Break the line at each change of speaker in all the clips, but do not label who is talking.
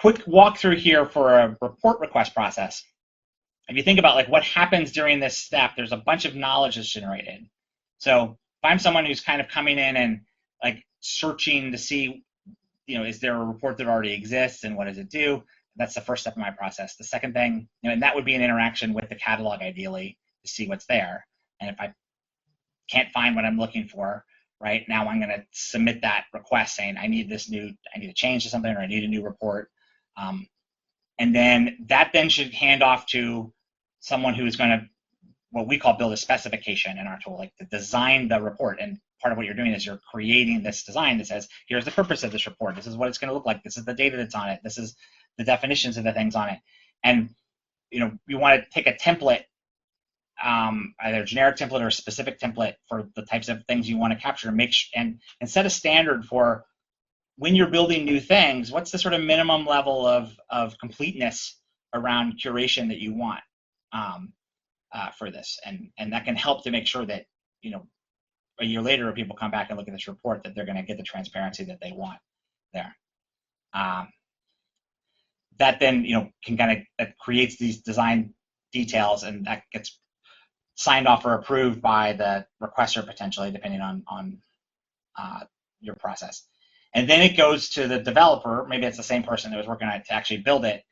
quick walkthrough here for a report request process. If you think about like what happens during this step, there's a bunch of knowledge that's generated. So if I'm someone who's kind of coming in and like searching to see, is there a report that already exists and what does it do? That's the first step in my process. The second thing, and that would be an interaction with the catalog ideally to see what's there. And if I can't find what I'm looking for, right now I'm going to submit that request saying I need a change to something, or I need a new report. And then that then should hand off to someone who's going to, what we call, build a specification in our tool, like to design the report. And part of what you're doing is you're creating this design that says, here's the purpose of this report. This is what it's going to look like. This is the data that's on it. This is the definitions of the things on it. And you want to take a template, either a generic template or a specific template for the types of things you want to capture, and set a standard for when you're building new things. What's the sort of minimum level of completeness around curation that you want for this, and that can help to make sure that a year later, when people come back and look at this report, that they're going to get the transparency that they want there. That then can that creates these design details, and that gets signed off or approved by the requester potentially, depending on your process. And then it goes to the developer. Maybe it's the same person that was working on it to actually build it.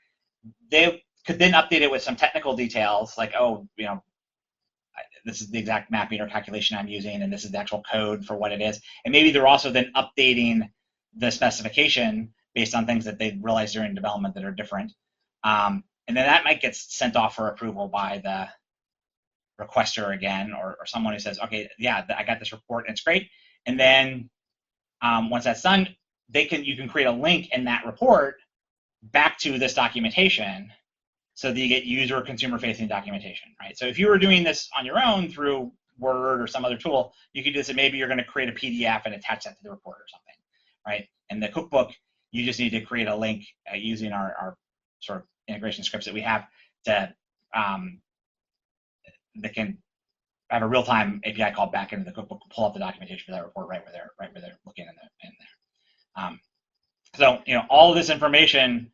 They could then update it with some technical details, like, oh, this is the exact mapping or calculation I'm using, and this is the actual code for what it is. And maybe they're also then updating the specification based on things that they realize during development that are different. And then that might get sent off for approval by the requester again, or someone who says, okay, yeah, I got this report and it's great. And then once that's done, you can create a link in that report back to this documentation, so that you get user consumer-facing documentation, right? So if you were doing this on your own through Word or some other tool, you could just say maybe you're going to create a PDF and attach that to the report or something, right? And the cookbook, you just need to create a link using our sort of integration scripts that we have to that can have a real-time API call back into the cookbook, pull up the documentation for that report right where they're looking in there. So all of this information,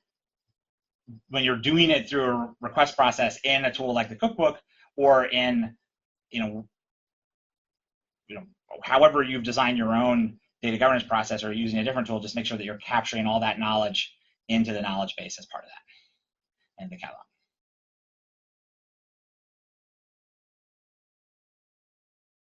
when you're doing it through a request process in a tool like the cookbook, or in however you've designed your own data governance process, or using a different tool, just make sure that you're capturing all that knowledge into the knowledge base as part of that and the catalog.